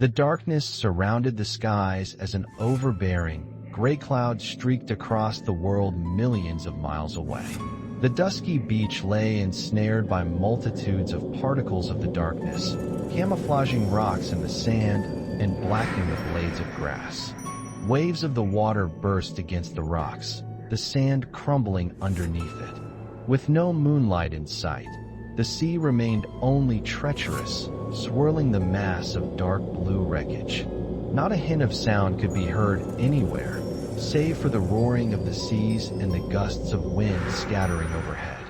The darkness surrounded the skies as an overbearing, gray cloud streaked across the world millions of miles away. The dusky beach lay ensnared by multitudes of particles of the darkness, camouflaging rocks in the sand and blackening the blades of grass. Waves of the water burst against the rocks, the sand crumbling underneath it. With no moonlight in sight, the sea remained only treacherous, swirling the mass of dark blue wreckage. Not a hint of sound could be heard anywhere, save for the roaring of the seas and the gusts of wind scattering overhead.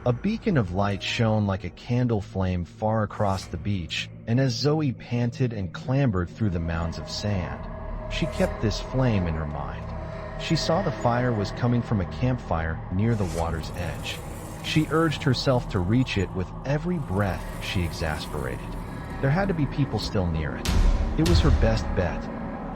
A beacon of light shone like a candle flame far across the beach, and as Zoe panted and clambered through the mounds of sand, she kept this flame in her mind. She saw the fire was coming from a campfire near the water's edge. She urged herself to reach it with every breath she exasperated. There had to be people still near it. It was her best bet.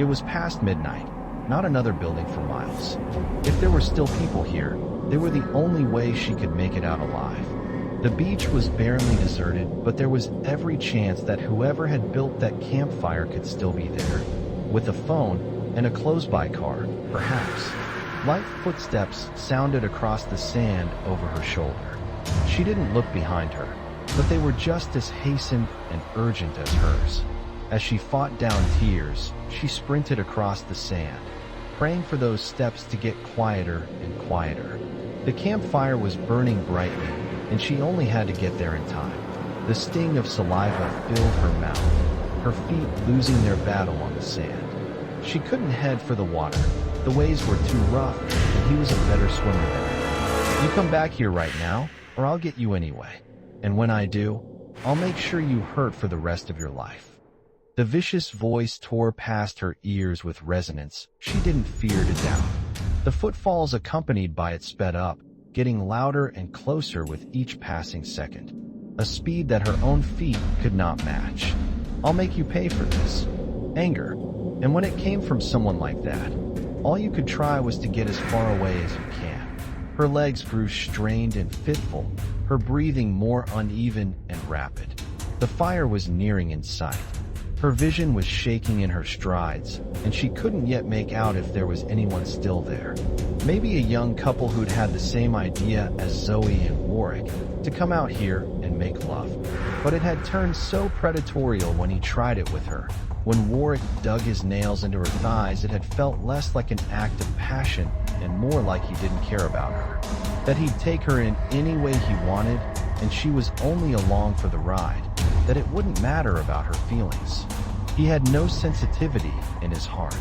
It was past midnight, not another building for miles. If there were still people here, they were the only way she could make it out alive. The beach was barely deserted, but there was every chance that whoever had built that campfire could still be there. With a phone and a close-by car, perhaps. Light footsteps sounded across the sand over her shoulder. She didn't look behind her, but they were just as hastened and urgent as hers. As she fought down tears, she sprinted across the sand, praying for those steps to get quieter and quieter. The campfire was burning brightly, and she only had to get there in time. The sting of saliva filled her mouth, her feet losing their battle on the sand. She couldn't head for the water. The waves were too rough, and he was a better swimmer than her. You come back here right now, or I'll get you anyway. And when I do, I'll make sure you hurt for the rest of your life. The vicious voice tore past her ears with resonance she didn't fear to doubt. The footfalls accompanied by it sped up, getting louder and closer with each passing second, a speed that her own feet could not match. I'll make you pay for this. Anger. And when it came from someone like that, all you could try was to get as far away as you can. Her legs grew strained and fitful, her breathing more uneven and rapid. The fire was nearing in sight. Her vision was shaking in her strides, and she couldn't yet make out if there was anyone still there. Maybe a young couple who'd had the same idea as Zoe and Warwick, to come out here and make love. But it had turned so predatory when he tried it with her. When Warwick dug his nails into her thighs, it had felt less like an act of passion and more like he didn't care about her. That he'd take her in any way he wanted, and she was only along for the ride. That it wouldn't matter about her feelings. He had no sensitivity in his heart.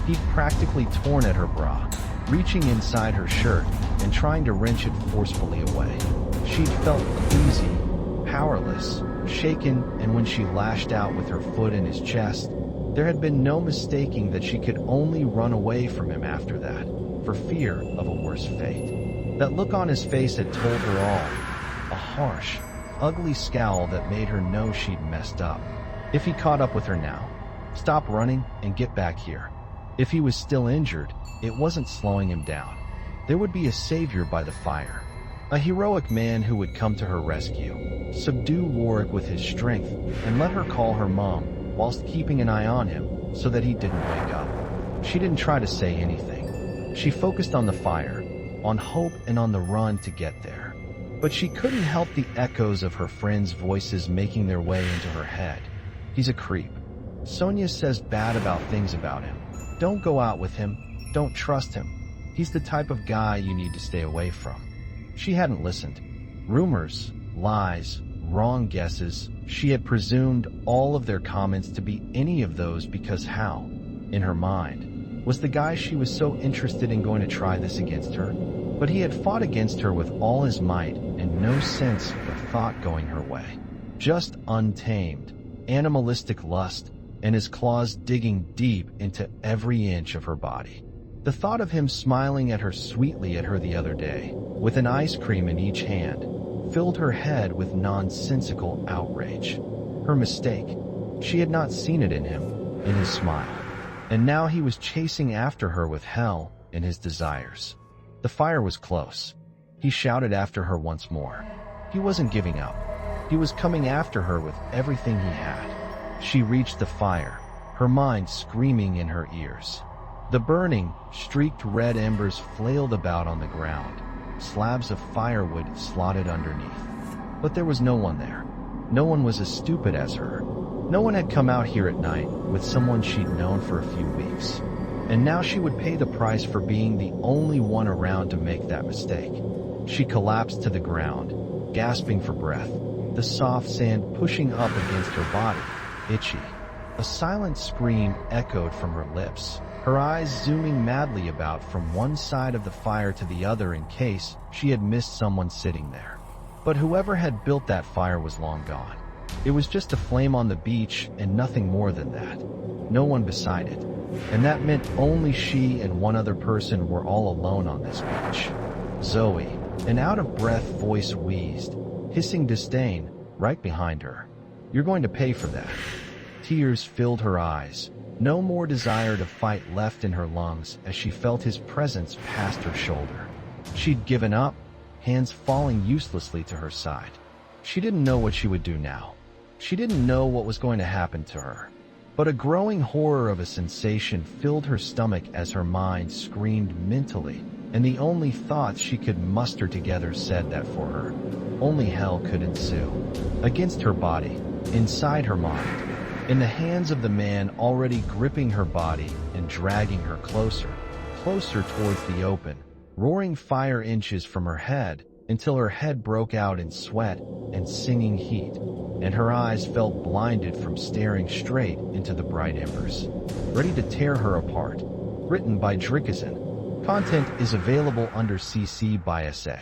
He'd practically torn at her bra, reaching inside her shirt and trying to wrench it forcefully away. She'd felt queasy, powerless, shaken, and when she lashed out with her foot in his chest, there had been no mistaking that she could only run away from him after that, for fear of a worse fate. That look on his face had told her all, a harsh, ugly scowl that made her know she'd messed up. If he caught up with her now, stop running and get back here. If he was still injured, it wasn't slowing him down. There would be a savior by the fire. A heroic man who would come to her rescue, subdue Warwick with his strength, and let her call her mom, whilst keeping an eye on him so that he didn't wake up. She didn't try to say anything. She focused on the fire, on hope and on the run to get there. But she couldn't help the echoes of her friends' voices making their way into her head. He's a creep. Sonia says bad about things about him. Don't go out with him. Don't trust him. He's the type of guy you need to stay away from. She hadn't listened. Rumors, lies, wrong guesses. She had presumed all of their comments to be any of those because Hal, in her mind, was the guy she was so interested in going to try this against her. But he had fought against her with all his might and no sense or thought going her way. Just untamed, animalistic lust and his claws digging deep into every inch of her body. The thought of him smiling at her sweetly at her the other day, with an ice cream in each hand, filled her head with nonsensical outrage. Her mistake. She had not seen it in him, in his smile. And now he was chasing after her with hell in his desires. The fire was close. He shouted after her once more. He wasn't giving up. He was coming after her with everything he had. She reached the fire, her mind screaming in her ears. The burning, streaked red embers flailed about on the ground, slabs of firewood slotted underneath. But there was no one there. No one was as stupid as her. No one had come out here at night with someone she'd known for a few weeks. And now she would pay the price for being the only one around to make that mistake. She collapsed to the ground, gasping for breath, the soft sand pushing up against her body, itchy. A silent scream echoed from her lips, her eyes zooming madly about from one side of the fire to the other in case she had missed someone sitting there. But whoever had built that fire was long gone. It was just a flame on the beach and nothing more than that. No one beside it. And that meant only she and one other person were all alone on this beach. Zoe, an out-of-breath voice wheezed, hissing disdain, right behind her. "You're going to pay for that." Tears filled her eyes. No more desire to fight left in her lungs as she felt his presence past her shoulder. She'd given up, hands falling uselessly to her side. She didn't know what she would do now. She didn't know what was going to happen to her. But a growing horror of a sensation filled her stomach as her mind screamed mentally, and the only thoughts she could muster together said that for her, only hell could ensue. Against her body, inside her mind, in the hands of the man already gripping her body and dragging her closer, closer towards the open, roaring fire inches from her head until her head broke out in sweat and singing heat, and her eyes felt blinded from staring straight into the bright embers, ready to tear her apart. Written by Drickazin. Content is available under CC by SA.